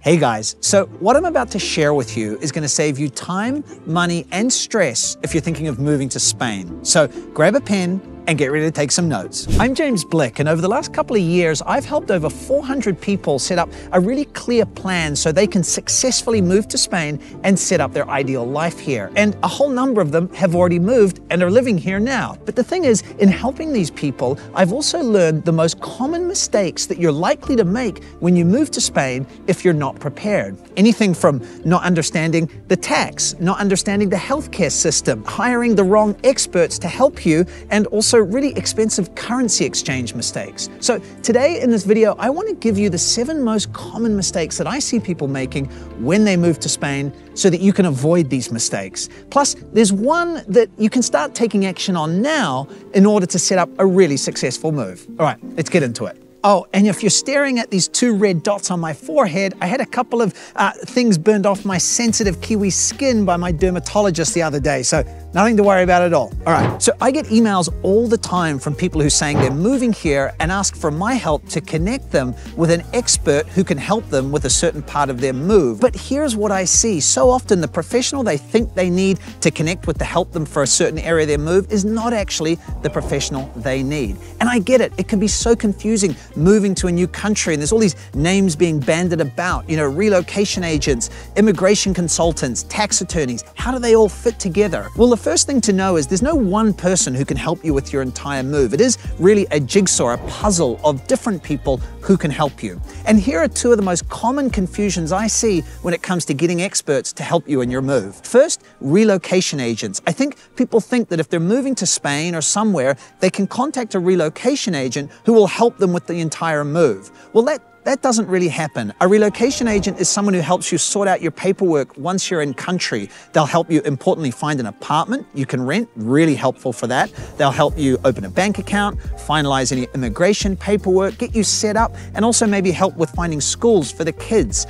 Hey guys, so what I'm about to share with you is going to save you time, money, and stress if you're thinking of moving to Spain. So grab a pen and get ready to take some notes. I'm James Blick, and over the last couple of years, I've helped over 400 people set up a really clear plan so they can successfully move to Spain and set up their ideal life here. And a whole number of them have already moved and are living here now. But the thing is, in helping these people, I've also learned the most common mistakes that you're likely to make when you move to Spain if you're not prepared. Anything from not understanding the tax, not understanding the healthcare system, hiring the wrong experts to help you, and also really expensive currency exchange mistakes. So today in this video, I want to give you the 7 most common mistakes that I see people making when they move to Spain so that you can avoid these mistakes. Plus, there's one that you can start taking action on now in order to set up a really successful move. All right, let's get into it. Oh, and if you're staring at these 2 red dots on my forehead, I had a couple of things burned off my sensitive kiwi skin by my dermatologist the other day, so nothing to worry about at all. All right, so I get emails all the time from people who are saying they're moving here and ask for my help to connect them with an expert who can help them with a certain part of their move. But here's what I see. So often the professional they think they need to connect with to help them for a certain area of their move is not actually the professional they need. And I get it. It can be so confusing moving to a new country, and there's all these names being bandied about, you know, relocation agents, immigration consultants, tax attorneys. How do they all fit together? Well, the first thing to know is there's no one person who can help you with your entire move. It is really a jigsaw, a puzzle of different people who can help you. And here are 2 of the most common confusions I see when it comes to getting experts to help you in your move. First, relocation agents. I think people think that if they're moving to Spain or somewhere, they can contact a relocation agent who will help them with the entire move. Well, that doesn't really happen. A relocation agent is someone who helps you sort out your paperwork once you're in country. They'll help you, importantly, find an apartment you can rent, really helpful for that. They'll help you open a bank account, finalize any immigration paperwork, get you set up, and also maybe help with finding schools for the kids.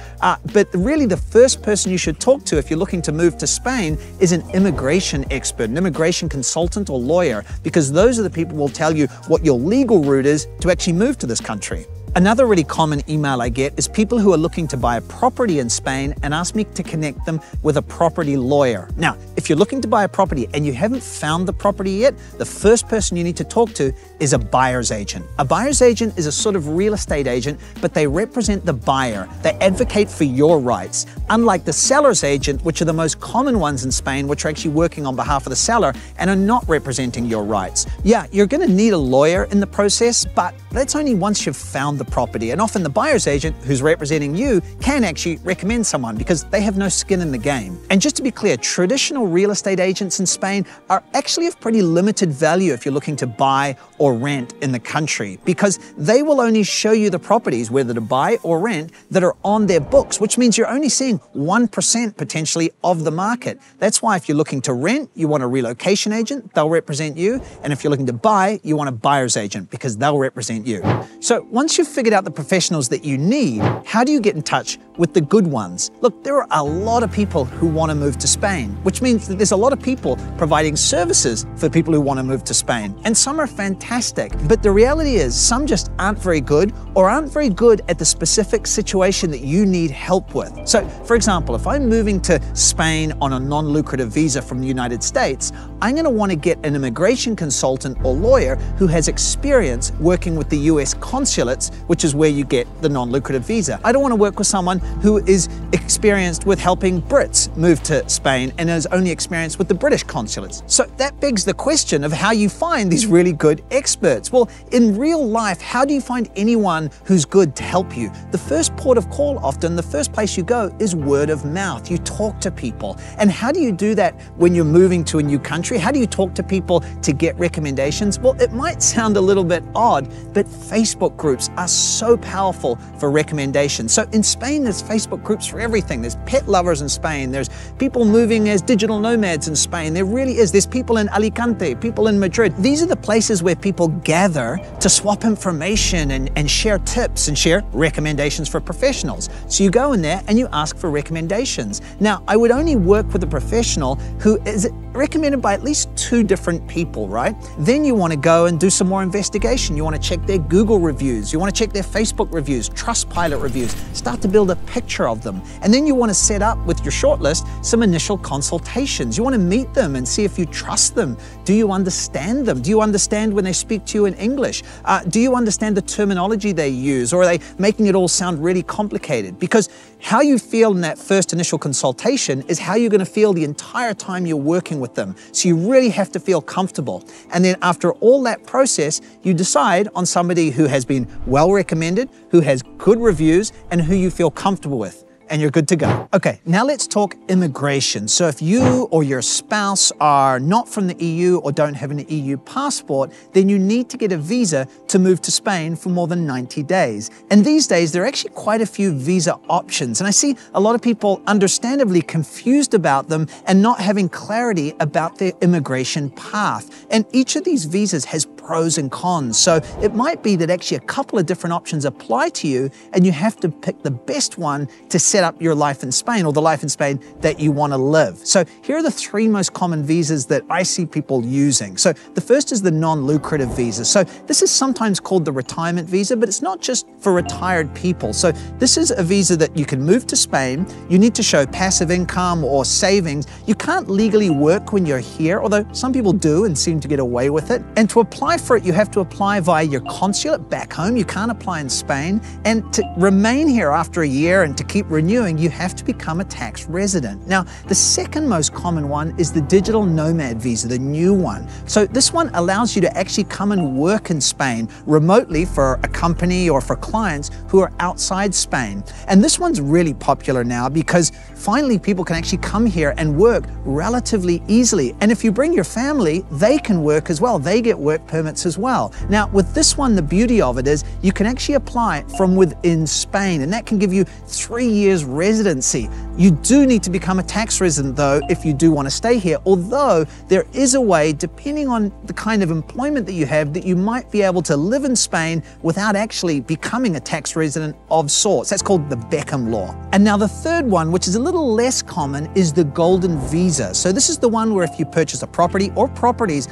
But really the first person you should talk to if you're looking to move to Spain is an immigration expert, an immigration consultant or lawyer, because those are the people who will tell you what your legal route is to actually move to this country. Another really common email I get is people who are looking to buy a property in Spain and ask me to connect them with a property lawyer. Now, if you're looking to buy a property and you haven't found the property yet, the first person you need to talk to is a buyer's agent. A buyer's agent is a sort of real estate agent, but they represent the buyer. They advocate for your rights. Unlike the seller's agent, which are the most common ones in Spain, which are actually working on behalf of the seller and are not representing your rights. Yeah, you're going to need a lawyer in the process, but that's only once you've found the property. And often the buyer's agent who's representing you can actually recommend someone because they have no skin in the game. And just to be clear, traditional real estate agents in Spain are actually of pretty limited value if you're looking to buy or rent in the country, because they will only show you the properties, whether to buy or rent, that are on their books, which means you're only seeing 1% potentially of the market. That's why if you're looking to rent, you want a relocation agent, they'll represent you. And if you're looking to buy, you want a buyer's agent because they'll represent you. So once you've figured out the professionals that you need, how do you get in touch with the good ones? Look, there are a lot of people who want to move to Spain, which means that there's a lot of people providing services for people who want to move to Spain. And some are fantastic, but the reality is some just aren't very good or aren't very good at the specific situation that you need help with. So for example, if I'm moving to Spain on a non-lucrative visa from the United States, I'm going to want to get an immigration consultant or lawyer who has experience working with the US consulates, which is where you get the non-lucrative visa. I don't want to work with someone who is experienced with helping Brits move to Spain and is only experienced with the British consulates. So that begs the question of how you find these really good experts. Well, in real life, how do you find anyone who's good to help you? The first port of call often, the first place you go is word of mouth. You talk to people. And how do you do that when you're moving to a new country? How do you talk to people to get recommendations? Well, it might sound a little bit odd, but Facebook groups are so powerful for recommendations. So in Spain, there's Facebook groups for everything. There's pet lovers in Spain. There's people moving as digital nomads in Spain. There really is. There's people in Alicante, people in Madrid. These are the places where people gather to swap information and share tips and share recommendations for professionals. So you go in there and you ask for recommendations. Now, I would only work with a professional who is recommended by at least 2 different people, right? Then you want to go and do some more investigation. You want to check their Google reviews. You want to check their Facebook reviews, Trustpilot reviews, start to build a picture of them. And then you want to set up with your shortlist some initial consultations. You want to meet them and see if you trust them. Do you understand them? Do you understand when they speak to you in English? Do you understand the terminology they use, or are they making it all sound really complicated? Because how you feel in that first initial consultation is how you're going to feel the entire time you're working with them. So you really have to feel comfortable. And then after all that process, you decide on somebody who has been well recommended, who has good reviews, and who you feel comfortable with, and you're good to go. Okay, now let's talk immigration. So if you or your spouse are not from the EU or don't have an EU passport, then you need to get a visa to move to Spain for more than 90 days. And these days, there are actually quite a few visa options. And I see a lot of people understandably confused about them and not having clarity about their immigration path. And each of these visas has pros and cons. So it might be that actually a couple of different options apply to you, and you have to pick the best one to set up your life in Spain, or the life in Spain that you want to live. So here are the 3 most common visas that I see people using. So the first is the non-lucrative visa. So this is sometimes called the retirement visa, but it's not just for retired people. So this is a visa that you can move to Spain. You need to show passive income or savings. You can't legally work when you're here, although some people do and seem to get away with it. And to apply for it, you have to apply via your consulate back home. You can't apply in Spain. And to remain here after a year and to keep renewing, you have to become a tax resident. Now, the second most common one is the digital nomad visa, the new one. So this one allows you to actually come and work in Spain remotely for a company or for clients who are outside Spain. And this one's really popular now because finally people can actually come here and work relatively easily. And if you bring your family, they can work as well. They get work permits as well. Now, with this one, the beauty of it is you can actually apply from within Spain, and that can give you 3 years residency. You do need to become a tax resident though if you do want to stay here, although there is a way, depending on the kind of employment that you have, that you might be able to live in Spain without actually becoming a tax resident of sorts. That's called the Beckham law. And now the third one, which is a little less common, is the golden visa. So this is the one where if you purchase a property or properties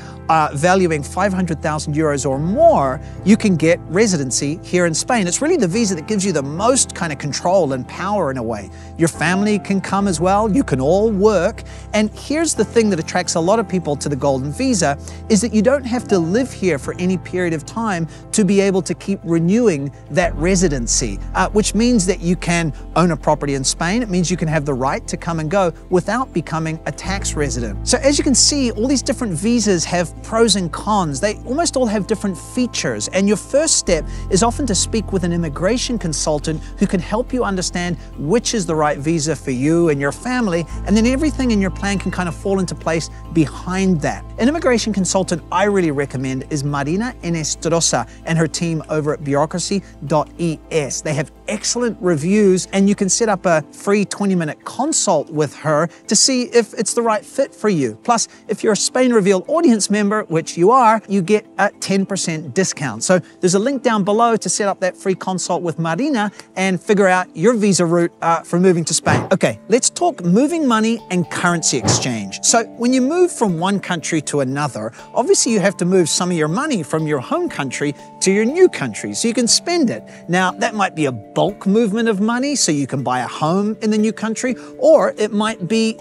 valuing 500,000 euros or more, you can get residency here in Spain. It's really the visa that gives you the most kind of control and power in a way. Your family can come as well. You can all work. And here's the thing that attracts a lot of people to the golden visa is that you don't have to live here for any period of time to be able to keep renewing that residency, which means that you can own a property in Spain. It means you can have the right to come and go without becoming a tax resident. So as you can see, all these different visas have pros and cons. They almost all have different features. And your first step is often to speak with an immigration consultant who can help you understand which is the right visa for you and your family, and then everything in your plan can kind of fall into place behind that. An immigration consultant I really recommend is Marina Enestrosa and her team over at bureaucracy.es. They have excellent reviews, and you can set up a free 20-minute consult with her to see if it's the right fit for you. Plus, if you're a Spain Revealed audience member, which you are, you get a 10% discount. So there's a link down below to set up that free consult with Marina and figure out your visa route for moving to Spain. Okay, let's talk moving money and currency exchange. So when you move from one country to another, obviously you have to move some of your money from your home country to your new country so you can spend it. Now, that might be a bulk movement of money so you can buy a home in the new country, or it might be,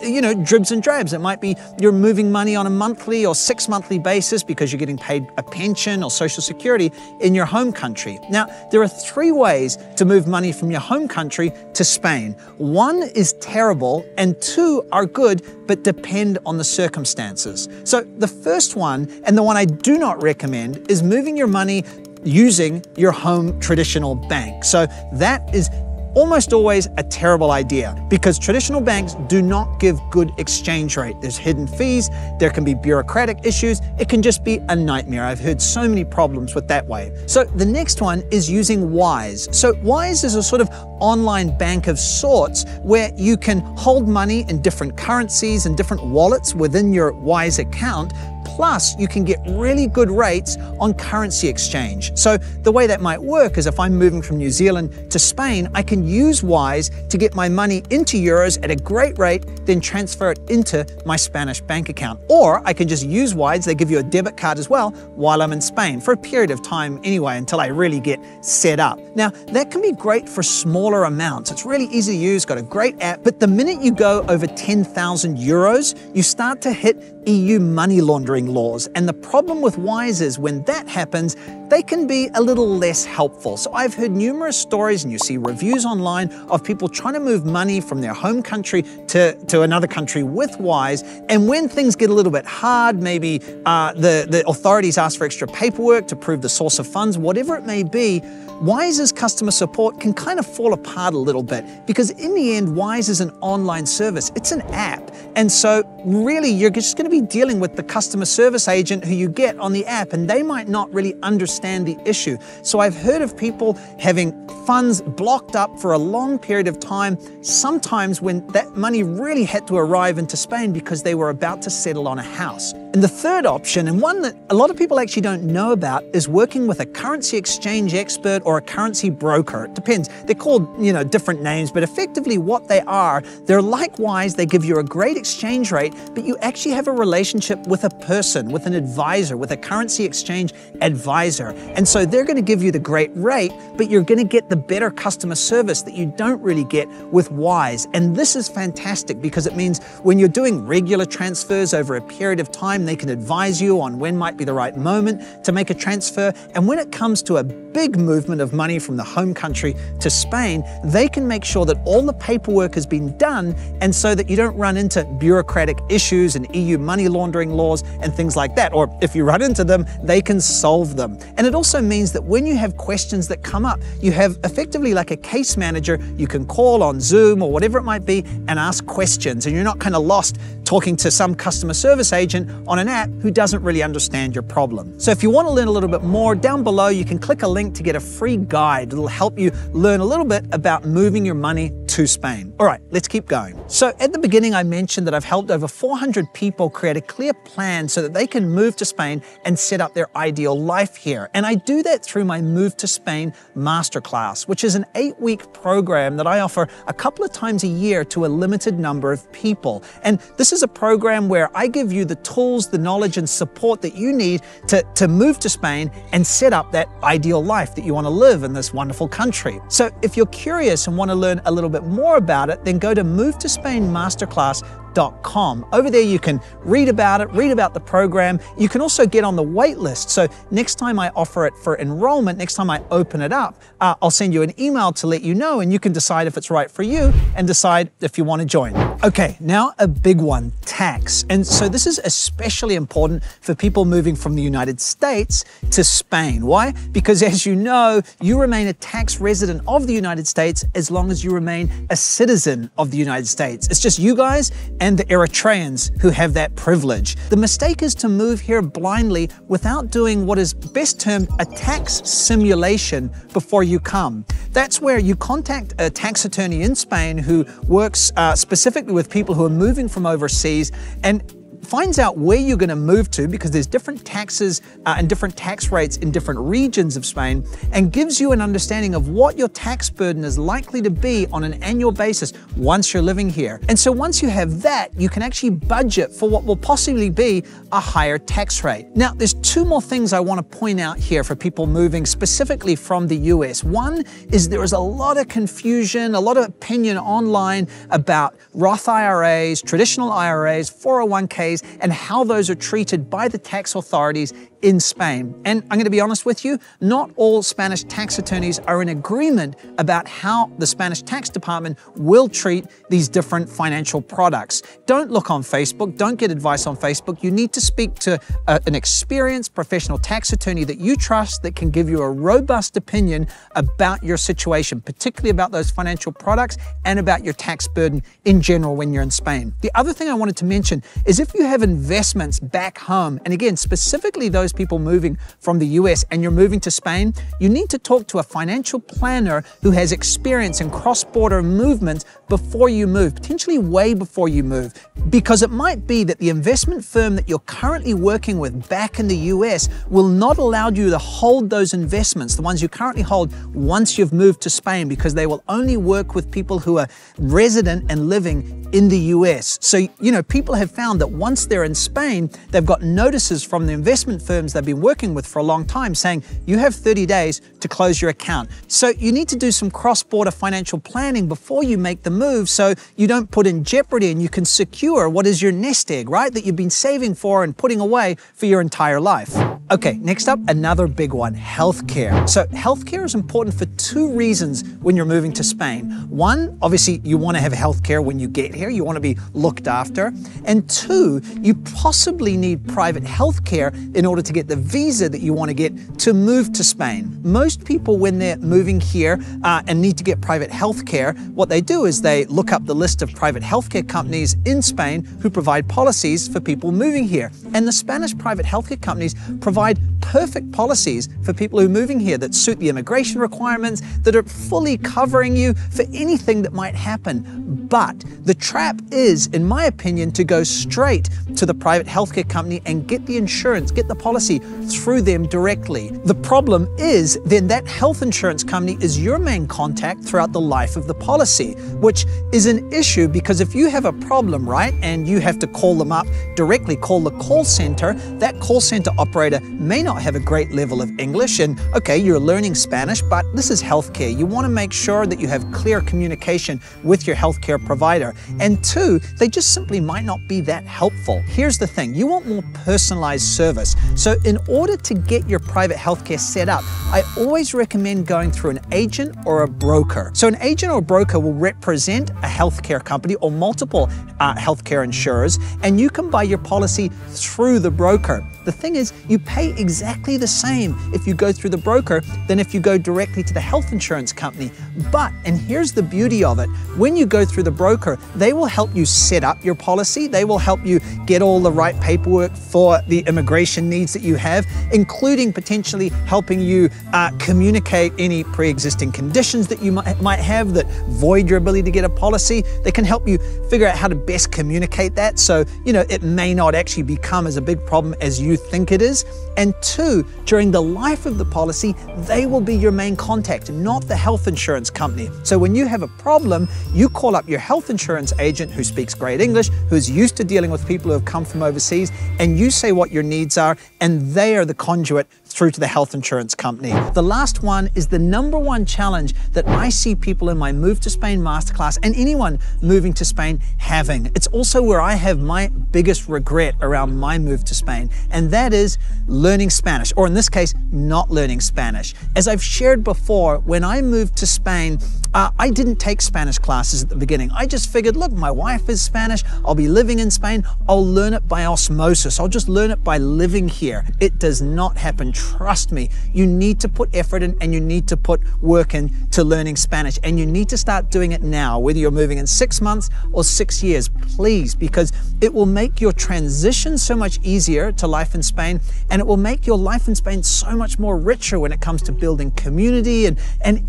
dribs and drabs. It might be you're moving money on a monthly or 6-monthly basis because you're getting paid a pension or social security in your home country. Now, there are 3 ways to move money from your home country to Spain. 1 is terrible and 2 are good, but depend on the circumstances. So the first one, and the one I do not recommend, is moving your money using your home traditional bank. So that is almost always a terrible idea because traditional banks do not give good exchange rate. There's hidden fees, there can be bureaucratic issues, it can just be a nightmare. I've heard so many problems with that way. So the next one is using Wise. So Wise is a sort of online bank of sorts where you can hold money in different currencies and different wallets within your Wise account. Plus, you can get really good rates on currency exchange. So the way that might work is if I'm moving from New Zealand to Spain, I can use Wise to get my money into euros at a great rate, then transfer it into my Spanish bank account. Or I can just use Wise, they give you a debit card as well, while I'm in Spain, for a period of time anyway, until I really get set up. Now, that can be great for smaller amounts. It's really easy to use, got a great app, but the minute you go over 10,000 euros, you start to hit EU money laundering laws. And the problem with Wise is when that happens, they can be a little less helpful. So I've heard numerous stories, and you see reviews online of people trying to move money from their home country to another country with Wise. And when things get a little bit hard, maybe the authorities ask for extra paperwork to prove the source of funds, whatever it may be, Wise's customer support can kind of fall apart a little bit, because in the end, Wise is an online service. It's an app. And so really, you're just going to be dealing with the customer service agent who you get on the app, and they might not really understand the issue. So I've heard of people having funds blocked up for a long period of time, sometimes when that money really had to arrive into Spain because they were about to settle on a house. And the third option, and one that a lot of people actually don't know about, is working with a currency exchange expert or a currency broker. It depends. They're called, different names, but effectively what they are, they're likewise, they give you a great exchange rate, but you actually have a relationship with a person, with an advisor, with a currency exchange advisor. And so they're going to give you the great rate, but you're going to get the better customer service that you don't really get with Wise. And this is fantastic because it means when you're doing regular transfers over a period of time, they can advise you on when might be the right moment to make a transfer. And when it comes to a big movement of money from the home country to Spain, they can make sure that all the paperwork has been done, and so that you don't run into bureaucratic issues and EU money laundering laws and things like that. Or if you run into them, they can solve them. And it also means that when you have questions that come up, you have effectively like a case manager you can call on Zoom or whatever it might be and ask questions, and you're not kind of lost talking to some customer service agent on an app who doesn't really understand your problem. So if you want to learn a little bit more, down below you can click a link to get a free guide that'll help you learn a little bit about moving your money to Spain. All right, let's keep going. So at the beginning, I mentioned that I've helped over 400 people create a clear plan so that they can move to Spain and set up their ideal life here. And I do that through my Move to Spain Masterclass, which is an 8-week program that I offer a couple of times a year to a limited number of people. And this is a program where I give you the tools, the knowledge and support that you need to move to Spain and set up that ideal life that you want to live in this wonderful country. So if you're curious and want to learn a little bit more about it, then go to movetospainmasterclass.com. Over there you can read about it, read about the program. You can also get on the wait list. So next time I offer it for enrollment, next time I open it up, I'll send you an email to let you know, and you can decide if it's right for you and decide if you want to join. Okay, now a big one, tax. And so this is especially important for people moving from the United States to Spain. Why? Because as you know, you remain a tax resident of the United States as long as you remain a citizen of the United States. It's just you guys and the Eritreans who have that privilege. The mistake is to move here blindly without doing what is best termed a tax simulation before you come. That's where you contact a tax attorney in Spain who works specifically with people who are moving from overseas and finds out where you're going to move to, because there's different taxes and different tax rates in different regions of Spain, and gives you an understanding of what your tax burden is likely to be on an annual basis once you're living here. And so once you have that, you can actually budget for what will possibly be a higher tax rate. Now, there's two more things I want to point out here for people moving specifically from the US. One is there is a lot of confusion, a lot of opinion online about Roth IRAs, traditional IRAs, 401ks, and how those are treated by the tax authorities in Spain. And I'm going to be honest with you, not all Spanish tax attorneys are in agreement about how the Spanish tax department will treat these different financial products. Don't look on Facebook, don't get advice on Facebook. You need to speak to an experienced professional tax attorney that you trust, that can give you a robust opinion about your situation, particularly about those financial products and about your tax burden in general when you're in Spain. The other thing I wanted to mention is if you have investments back home, and again, specifically those people moving from the US and you're moving to Spain, you need to talk to a financial planner who has experience in cross-border movement before you move, potentially way before you move, because it might be that the investment firm that you're currently working with back in the US will not allow you to hold those investments, the ones you currently hold, once you've moved to Spain, because they will only work with people who are resident and living in the US. So, people have found that once they're in Spain, they've got notices from the investment firms they've been working with for a long time saying, you have 30 days to close your account. So you need to do some cross-border financial planning before you make the move so you don't put in jeopardy and you can secure what is your nest egg, right? That you've been saving for and putting away for your entire life. Okay, next up, another big one, healthcare. So healthcare is important for two reasons when you're moving to Spain. One, obviously you want to have healthcare when you get here, you want to be looked after. And two, you possibly need private healthcare in order to get the visa that you want to get to move to Spain. Most people, when they're moving here and need to get private healthcare, what they do is they look up the list of private healthcare companies in Spain who provide policies for people moving here. And the Spanish private healthcare companies provide perfect policies for people who are moving here that suit the immigration requirements, that are fully covering you for anything that might happen. But the trap is, in my opinion, to go straight to the private healthcare company and get the insurance, get the policy through them directly. The problem is then that health insurance company is your main contact throughout the life of the policy, which is an issue because if you have a problem, right, and you have to call them up directly, call the call center, that call center operator may not have a great level of English, and okay, you're learning Spanish, but this is healthcare. You want to make sure that you have clear communication with your healthcare provider. And two, they just simply might not be that helpful. Here's the thing, you want more personalized service. So in order to get your private healthcare set up, I always recommend going through an agent or a broker. So an agent or broker will represent a healthcare company or multiple healthcare insurers, and you can buy your policy through the broker. The thing is, you pay exactly the same if you go through the broker than if you go directly to the health insurance company. But, and here's the beauty of it, when you go through the broker, they will help you set up your policy. They will help you get all the right paperwork for the immigration needs that you have, including potentially helping you communicate any pre-existing conditions that you might have that void your ability to get a policy. They can help you figure out how to best communicate that so, it may not actually become as a big problem as you think it is. And two, during the life of the policy, they will be your main contact, not the health insurance company. So when you have a problem, you call up your health insurance agent who speaks great English, who's used to dealing with people who have come from overseas, and you say what your needs are, and they are the conduit through to the health insurance company. The last one is the number one challenge that I see people in my Move to Spain masterclass and anyone moving to Spain having. It's also where I have my biggest regret around my move to Spain, and that is learning Spanish, or in this case, not learning Spanish. As I've shared before, when I moved to Spain, I didn't take Spanish classes at the beginning. I just figured, look, my wife is Spanish, I'll be living in Spain, I'll learn it by osmosis, I'll just learn it by living here. It does not happen, trust me. You need to put effort in and you need to put work in to learning Spanish, and you need to start doing it now, whether you're moving in 6 months or 6 years, please, because it will make your transition so much easier to life in Spain, and it will make your life in Spain so much more richer when it comes to building community and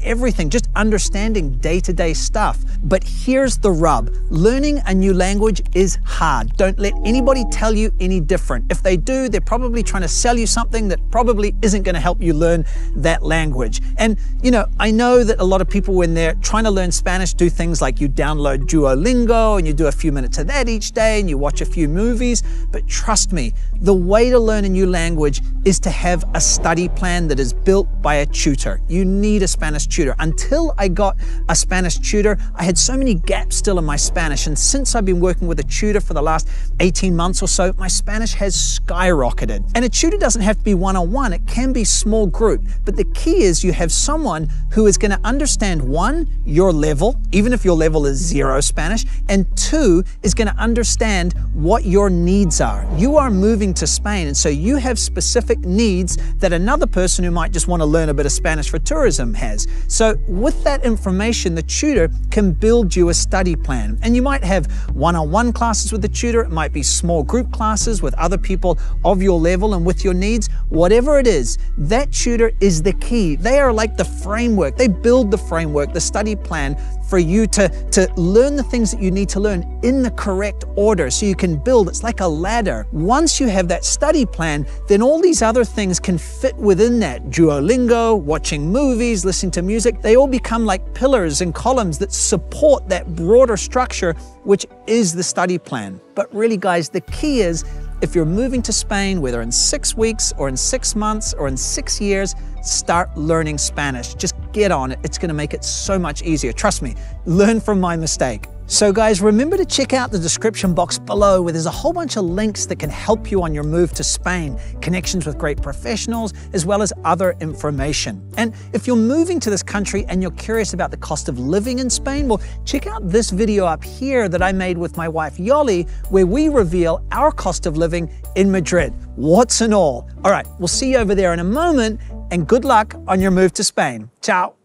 everything, just understanding day-to-day stuff. But here's the rub. Learning a new language is hard. Don't let anybody tell you any different. If they do, they're probably trying to sell you something that probably isn't going to help you learn that language. And I know that a lot of people, when they're trying to learn Spanish, do things like you download Duolingo and you do a few minutes of that each day and you watch a few movies. But trust me, the way to learn a new language is to have a study plan that is built by a tutor. You need a Spanish tutor. Until I got a Spanish tutor, I had so many gaps still in my Spanish, and since I've been working with a tutor for the last 18 months or so, my Spanish has skyrocketed. And a tutor doesn't have to be one-on-one. one, it can be small group, but the key is you have someone who is going to understand, one, your level, even if your level is 0 Spanish, and two, is going to understand what your needs are. You are moving to Spain, and so you have specific needs that another person who might just want to learn a bit of Spanish for tourism has. So with that information, the tutor can build you a study plan. And you might have one-on-one classes with the tutor, it might be small group classes with other people of your level and with your needs. Whatever it is, that tutor is the key. They are like the framework. They build the framework, the study plan for you to learn the things that you need to learn in the correct order so you can build. It's like a ladder. Once you have that study plan, then all these other things can fit within that. Duolingo, watching movies, listening to music, they all become like pillars and columns that support that broader structure, which is the study plan. But really, guys, the key is, if you're moving to Spain, whether in 6 weeks or in 6 months or in 6 years, start learning Spanish. Just get on it. It's going to make it so much easier. Trust me, learn from my mistake. So guys, remember to check out the description box below where there's a whole bunch of links that can help you on your move to Spain, connections with great professionals, as well as other information. And if you're moving to this country and you're curious about the cost of living in Spain, well, check out this video up here that I made with my wife Yoly, where we reveal our cost of living in Madrid, warts and all. All right, we'll see you over there in a moment, and good luck on your move to Spain. Ciao.